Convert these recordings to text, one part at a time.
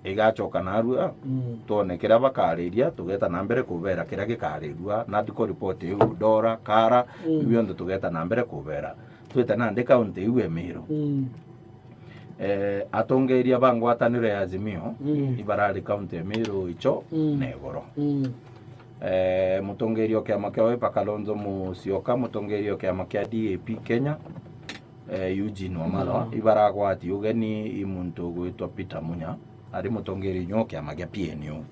igacoka narua tone kira bakariria tugeta na mbere kubera kira gikarirua na ndiko report yu dora kara biondo tugeta na mbere kubera tweta na ndeka unte yu Emiro atongeria bangwatanire ya Azimio ibarari county Emiro icho negoro mutongerio kiama kia Wiper Kalonzo Musyoka mutongerio kiama kia DAP Kenya Eugene Wamalwa ibaragwati ugeni imuntu gwitwa Peter Munya ari mutongeri nyo kiama kia PNU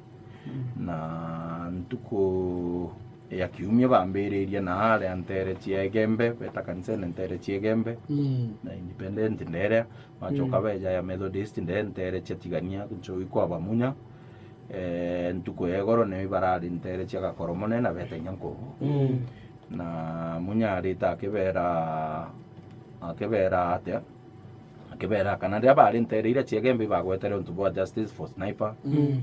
na ntuko ya kiumia bambiriria na hale antere Chiegembe beta kanisa ntere Chiegembe na independent ndere machoka beja ya Methodist ntere Chetigania kuncho ikwa bamunya ntuko egoro ne barari ntere Chiaka Koromone na beta nyanko na munya rita akibera atia akibera kana ndia bari ntere ira Chiegembe bagwetere ntubo justice for sniper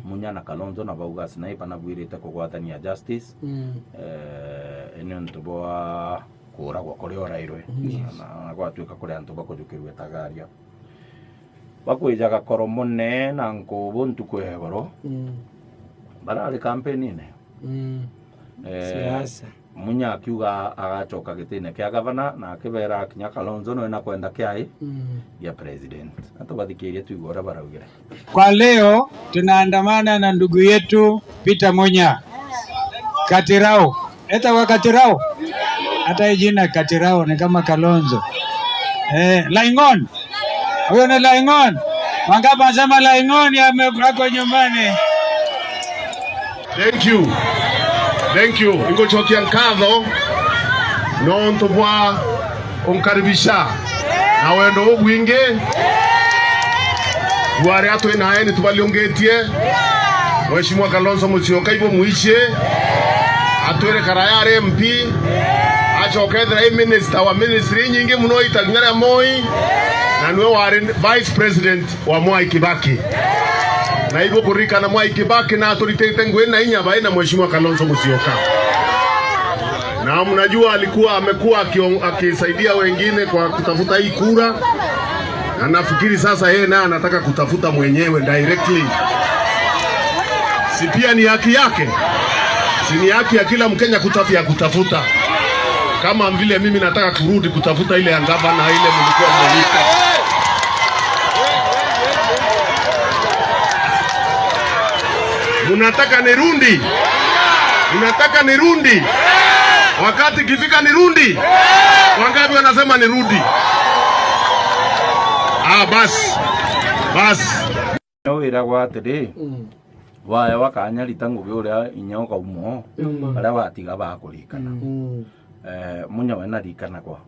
munya na Kalonzo na bauga sniper na bwirite kugwatania justice ene ntubo kura gwa kuri orairwe na gwatuika kuri antu bakujukirwe tagaria bakwijaga Koromone na nkubu ntuko egoro barari campaign ne siasa munya akiuga agacoka gitine kia gavana na akibera kinya Kalonzo no ena kwenda kiai ya president atubathikirie tuigora baraugira. Kwa leo tunaandamana na ndugu yetu Peter Munya Katirao. Eta wa Katirao hata jina Katirao ni kama Kalonzo Laingon, huyo ni Laingon. Wangapi wanasema Laingon yako nyumbani? Thank you. Ingo chokia nkadho no ntobwa onkaribisha na wendo ubwinge bware atwe naye nitubaliongetie Mheshimiwa Kalonzo Musyoka ibo muishe atwere karayare MP achokethera minister wa ministry nyingi muno itang'ara Moi na niwe wari vice president wa Mwai Kibaki na hivyo kurika na Mwai Kibaki na tulitete ngwena inya baina Mheshimiwa Kalonzo Musyoka. Na mnajua amekuwa akisaidia wengine kwa kutafuta hii kura. Na nafikiri sasa yeye naye anataka kutafuta mwenyewe directly. Si pia ni haki yake? Si ni haki ya kila Mkenya kutafuta. Kama vile mimi nataka kurudi kutafuta ile ya gavana ile mlikuwa mmelika. Unataka nirundi? Wakati kifika nirundi? Wangapi wanasema nirudi? Bas. Wira gwatiri waya wakanya litangubi uria inyoka umo ara watiga bakurikana munya wena rikana kwa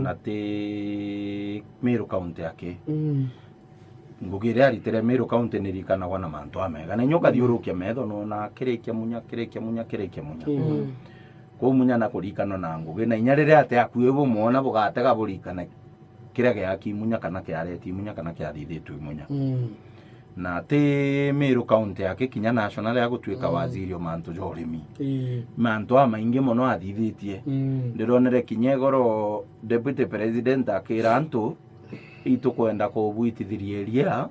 nati Meru county yake ngugire aritere Meru county nirikanagwa na mantu amega na nyoka thiurukia metho no na kirekia munya ko munya na kurikana na ngugi na inyarire ate akuwe bumona bugatega burikana kira giaki munya kana kiareti munya kana kiathithitu munya na te Meru county yake kinya national ya gutuika waziri o mantu jorimi mantu amaingi muno athithitie ndironere kinyegoro deputy president akira antu itu kwenda kubwitithiria eria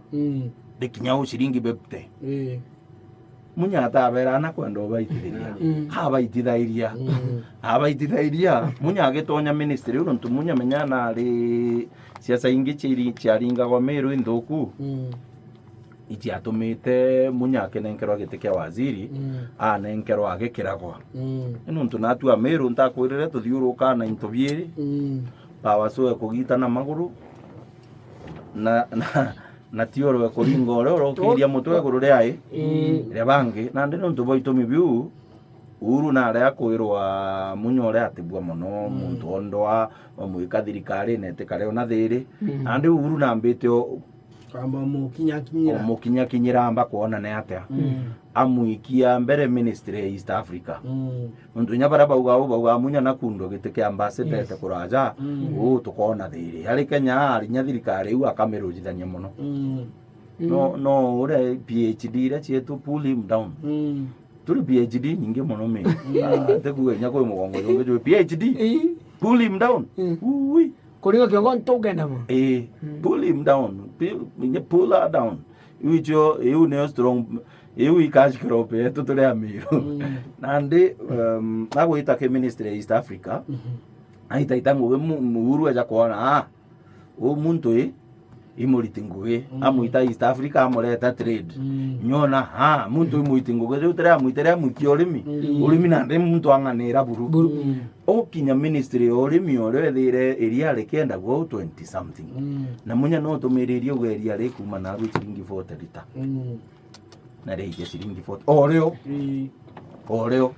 dikinya uciringi bepte munya atabera na kwenda ubaitithiria abaitithairia munya agitonya ministry uruntu munya menyana ari siasa ingi chiaringa gwa Meru inthuku itiatumite munya akenenkerwa gite kia waziri anenkerwa agikiragwa nuntu natua Meru ntakwirire tuthiuruka na intobieri pawasoe kugita na maguru na tioro kuringa ore urokiria mutwe gurure ai rebange na ndino ntubo itumi biu uru na ria kwirwa munyo ore atibwa muno muntu ondwa omwika thirikari nete kare ona thiri andi uru na mbite kamba mukinya kinyiramba kuona ne atia amwikia mbere ministry ya East Africa muntu nyabara bauga munya na kundo gite kia ambassador te kuraja tukona thiri hari Kenya ari nya thirikari u akamerujithania muno no ore PhD re chietu pull him down tuli PhD nyingi muno me teguwe nyako mugongo yonge PhD pull him down kuringa kiongo ntugenda mo pull him down pull her down iu neo strong iu ikaji krope tutule amiru nandi naguita ke ministry ya East Africa aita itangu muuru aja kuona muntu imuritinguge amuita East Africa amureta trade nyona muntu imuitinguge utere amuitere amukiorimi urimi nande muntu anganira buru okinya ministry orimi orethire eria rekenda go 20 something na munya no tumiririe ugeria rekuma na shilingi 40 lita na reije shilingi 40 oreo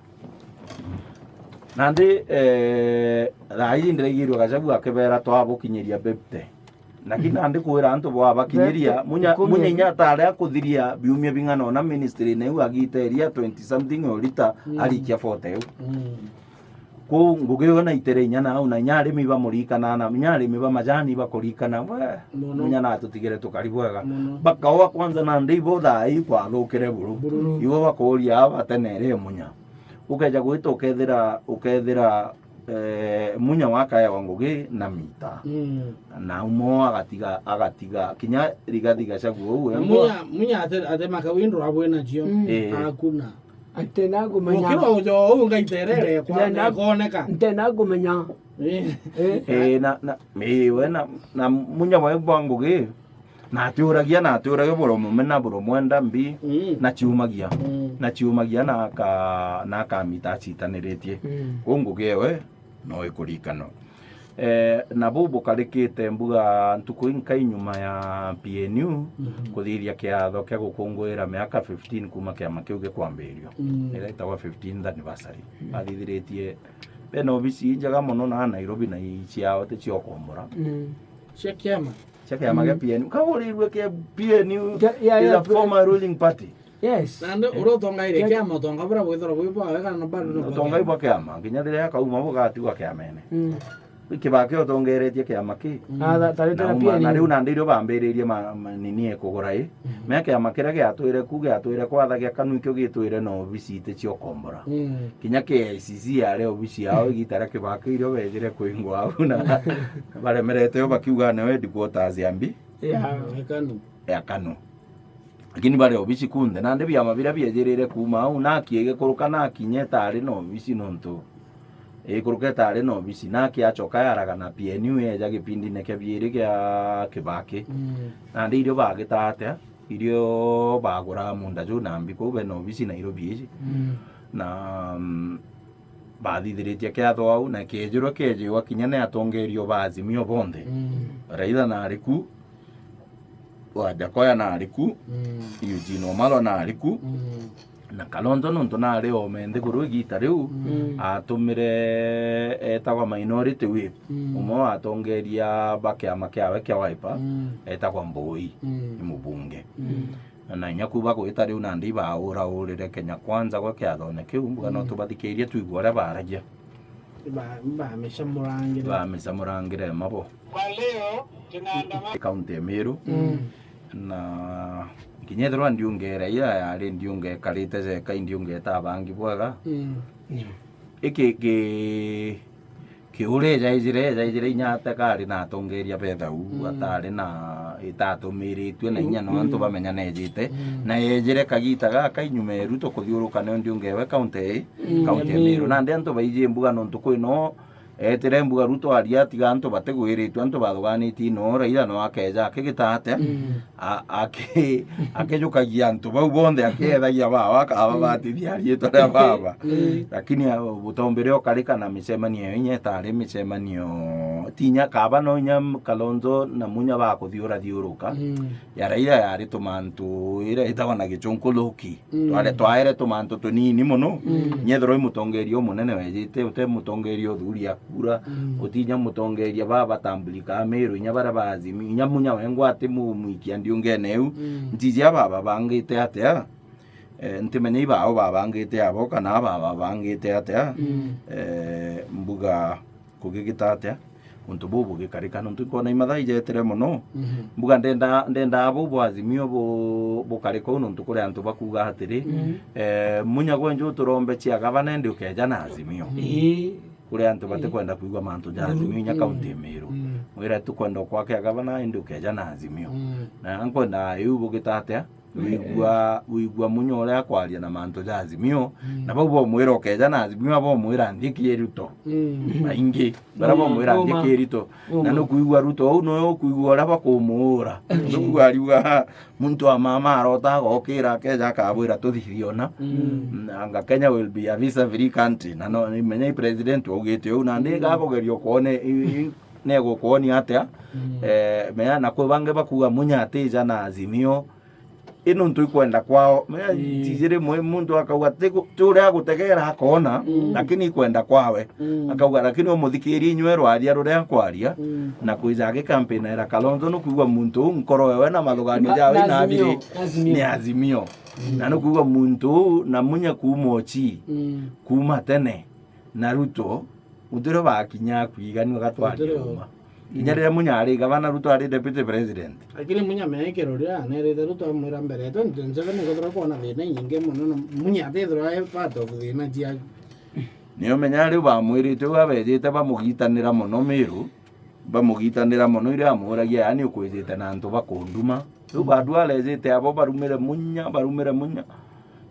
nande rai ndiregirwo gacabu akebera twabukinyiria bepte lakini andi kwira antu bwa bakinyiria munya inya tare akuthiria biumia bingano na ministry na iu agiteria 20 something lita arikia 40 ko ngugeo na itere inya na una nyari miba murikana na nyari miba majani bakurikana munya na tutigere tukaribwega bakawa kwanza na ndibo thai kwa rukire buru iwo bakuria batenere munya ukeja gwita ukethira munya wakaya wangugi na mita na umo agatiga kinya rigathiga caguo munya ate makawindro abwena jio hakuna atena gumenya ukiro ujo ungaiterere kwa kuoneka ntena gumenya na mewe na munya wangugi na aturagia boro mumena boro mwenda mbi na ciumagia na ka mita citaniretie kungugewe no ikurikano na bubu karikite mbuga ntuku inkai nyuma ya PNU kuthiria kiatho kia gukungwira miaka 15 kuma kiama kiu gikwambirio iraitagwa 15th anniversary athithiretie beno bisi njaga muno na Nairobi na ciao te ciokombora cia kiama gya PNU kagurirwe ke PNU is a former ruling party. Yes. Nande urotongaire kiama tonga bra bwithora bwipa wega no bado tonga ibo kiama nginya rire akauma bugatiwa kiamene Kibaki otongeretie kiama ki tarite na PNU na riu nandirio bambiririe nini ekugura me kiama kiria giatwire kwathagia kanu ikio gitwire no visite cio kombora kinya KICC yare obisi yao igitara Kibaki irio wejire kwingwa au na baremerete bakiuga ne headquarters yambi ya kanu lakini bare obisi kunde nande byama bira byejerere kuma au nakiege kuruka nakinye tari no obisi nonto kuruketa ari no bisi naki acoka yaraga na PNU eja gipindi neke byiri gya Kibaki na ndirio bagitate irio bagura munda jo nambi ko be no bisi Nairobi na bathithiretie kiatho au na kejiro wakinya ne atongerio bazimio bonde Raila na ariku Wajakoya na ariku Eugene Wamalwa na ariku na Kalonzo nonto na ari omende guru gita riu atumire etagwa minority whip umo atongeria bakiama kiawe kia Wiper etagwa Mbui imubunge na nyakuba ko itari una ndi ba ora orire Kenya Kwanza gwa kiathone kiu mbuga no tubathikirie tuigwa ria baragia meshamurangire mabo kwa leo tunaandamana kaunti ya Meru na kinyethirwa ndiungera ira yari ndiunge karite zeka ndiunge ta bangi bwaga kiure jaijire inyate kari na tongeria betha u atari na itatumiritwe na inya no antu bamenya nejite na ejire kagita gaka inyumeru to kuthiuruka ne ndiungewe kaunti Meru na ndi antu baije mbuga no ntuko ino etere mbuga ruto aria tiga antu bategwiritwe antu bathuganiti no Raila no akeja akigitate akejukagia antu bau bonthe akeethagia baba akaba batithia rietwa ria baba lakini butombere okarika na micemanio inya tari micemanio tinya kaba no nya Kalonzo na munya bakuthiuruka ya Raila yari tumantu ira itawa na gichunkuluki twaire tumantu tunini muno nyethro imutongerio munene wejite ute mutongerio thuria kura utinya mutongeria baba tambulika Meru inya bara bazimi inya munya wengwa ati muikia ndiunge neu ntijia baba bangite atia ntimenye ibao babangite abo kana baba bangite atia mbuga kugigita atia untu bubu gikarika nuntu kona imathai jetere muno mbuga ndenda abo bwazimio bukariko nuntu kuri antu bakuga hatiri munya gwenju turombe cia gavana ndi ukeja na azimio kuri antu bate kwenda kuigwa mantu ja azimio nya kaunti Meru mwira tukwenda kwake gavana induke jana Azimio na ankwenda yu bugitatea wigua munyo uria akwaria na manto ja Azimio na bau mwira okeja na Azimio abo mwira ndiki Ruto maingi barabo mwira ndiki Ruto na no kuigua Ruto au no kuigua ora bakumura no ariuga muntu wa mama arota gokira keja kabwira tuthithiona anga Kenya will be a visa free country na no menya president ugite u na ndiga bogerio kuone nego kuoni atia menya na kwe bange bakuga munya ateja na Azimio ino ntu ikwenda kwao menya tijire muntu akauga turia gutegera akona lakini ikwenda kwawe akauga lakini umuthikiri inywe rwaria ruria kwaria na kuijaga campaign era Kalonzo no kuigwa muntu nkoro wewe na mathugani jawe na abiri ni Azimio na no kuigwa muntu na munya kumochi kuma tene na Ruto utero bakinya kwigani gatwari uma inyarire munyari gavana Ruto ari deputy president akiri munya mekero ria nerete Ruto amwira mbere to ndenzaga ni gothora kuona thina nyinge muno munya thithira e part of thina jia niyo menyari bamwirite abejete bamugitanira muno Miru bamugitanira muno ire amuragia yani ukwejete na ntu bakunduma riu bandu alejete abo barumire munya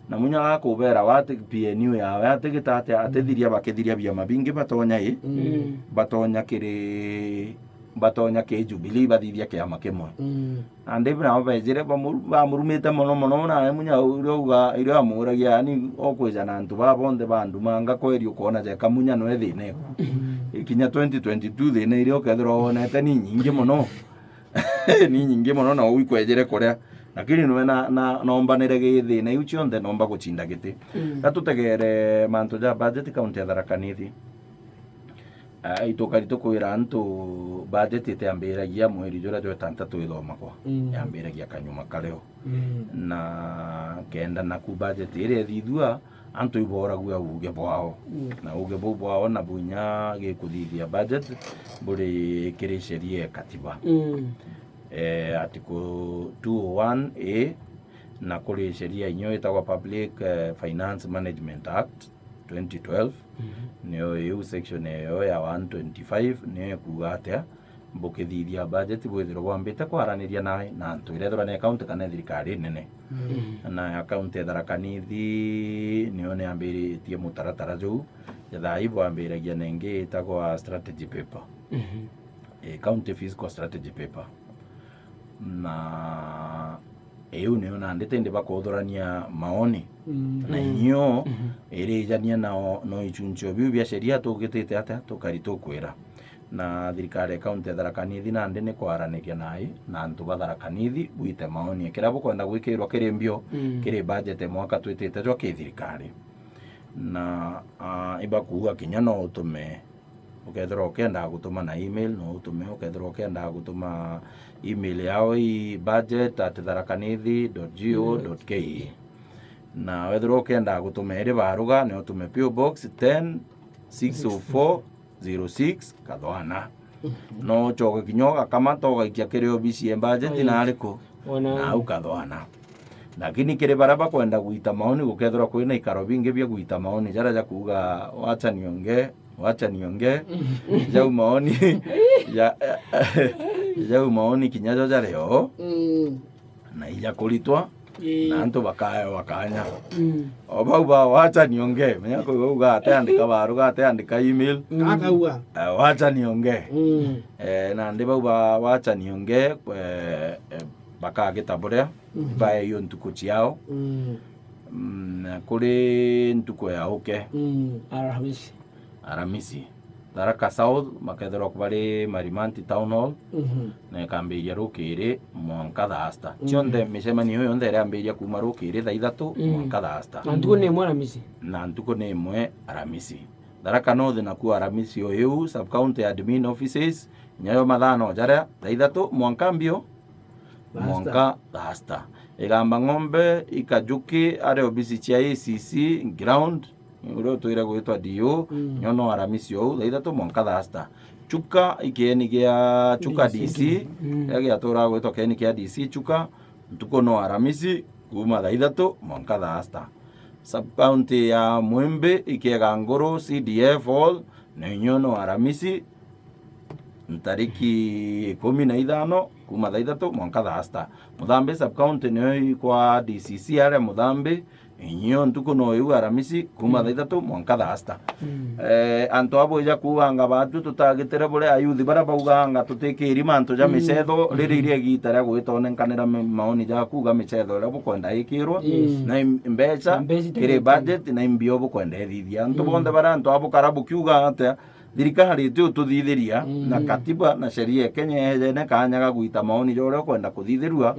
na munya akubera wate PNU yawe ategitate atithiria bakithiria biama bingi batonya batonya ke Jubilee bathithia kiama kimwe ande bra bejire bamurumite muno na munya uruga ire amuragia yani okweja na ntu babonde bandu manga kwerio kuona je kamunya no ethine ikinya 2022 thine ire okethira wonete ni nyingi muno ni nyingi muno na uikwejire kuria lakini nwe na nombanire githi na iuchi onde nomba guchinda giti gatutegere manto ja budget county ya Tharaka Nithi itokari tukwira antu budget itambiragia mweri jura jo tantatu ithoma kwa yambiragia kanyuma kareo na kenda na ku budget ire thithua antu iboragua uge bwao na uge bwao na bunya gikuthithia budget buri kirisherie katiba article 201A na kuri sheria inyo itagwa Public Finance Management Act 2012 niyo yu section yo ya 125 niyo kuga atia mbukithithia budget bwithiro gwambite kwaraniria na ntu irethora na account kana thirikari nene na account ya Tharaka Nithi niyo ne ambiritie mutaratara juu ya ibo ambiragia nenge itagwa strategy paper county fiscal strategy paper na eu niyo na ndete ndi bakuthurania maoni na inyo iri jania no ichuncho biu bia sheria tugitite ata tukari tukwira na thirikari county ya Tharaka Nithi na ndene kwaraniria nai na ntu ba Tharaka Nithi buite maoni kira bukwenda gwikirwa kirimbio kiri budget mwaka twitite jo kithirikari na ibakuga kinya no utume ukethira ukenda gutuma na email no utume ukethira ukenda gutuma email yao i budget@tharakanithi.go.ke na wethira ukenda gutuma iri baruga ni utume PO Box 1060406 Kathwana no choge kinyoga kama toga ikia kiri obisi ya budget na ariko na au Kathwana lakini kire baraba kwenda guita maoni gukethira kwina ikaro bingi bya guita maoni jara ja kuga wacha nionge jau maoni jau maoni kinyajo jareo na ija kulitwa na antu wakanya obauba wacha nionge menya kuga atandika baruga atandika email akauga wacha nionge na ndibauba wacha nionge bakagitabure bae yo ntuko ciao kuri ntuko ya oke Aramisi Tharaka South makethera kubari Marimanti Town Hall na kamberia rukiri mwanka thasta chionde micemanio yonde ira amberia kuma rukiri thaa 3 mwanka thasta na ntuko ne Aramisi na ntuko ne imwe Aramisi Tharaka North na ku Aramisi oyu sub county admin offices nyayo mathano jara thaa 3 mwanka mbio mwanka thasta igamba ng'ombe ikajuki are obisi chia ACC ground uro tuira gwitwa dio nyono Aramisi ou thaa 3 mwanka thasta chuka ikeni gia chuka DC ya tura gwitwa keni kia DC chuka ntuko no Aramisi kuma thaa 3 mwanka thasta sub county ya Mwembe ikiega Ngoro CDF hall na nyono Aramisi ntariki 15 kuma thaa 3 mwanka thaa 6 Muthambi sub county niyo kwa DCC aria Muthambi inyo ntuku no yu aramisi kuma thaa 3 mwanka thaa 6 anto aboja kuanga batu tutagitere bure ayuthi bara bauganga tutikiri manto ja micetho riri iria gitara gwitonenkanira maoni ja kuga micetho ria bukwenda ikirwo na mbeca kiri budget na imbio bukwenda ethithia anto bonde bara anto abukara bukiuga atia thirikari tu tuthithiria na katiba na sheria Kenya ene kanyaga gwita maoni jore kwenda kuthithirua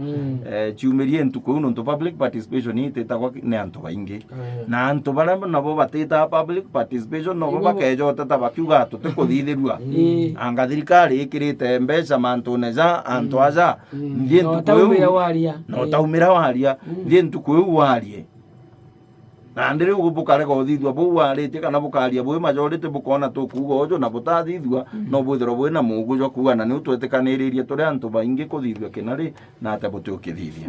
ciumirie ntuku nuntu public participation itetagwa ne antu baingi na antu bara nabo batita public participation no bakejota tabakiuga tutikuthithirua anga thirikari ikirite mbeca mantu neza antu aja thie ntuku taumira waria thie ntuku warie na ndire gubukare go thithwa bu warite kana bukaria bu majority bukona to kugo ojo na butathithwa no buthiro bu na mugu jo kuga na ni utwetekaniririe turi antu baingi kuthithwa kinari na ate butu ukithithia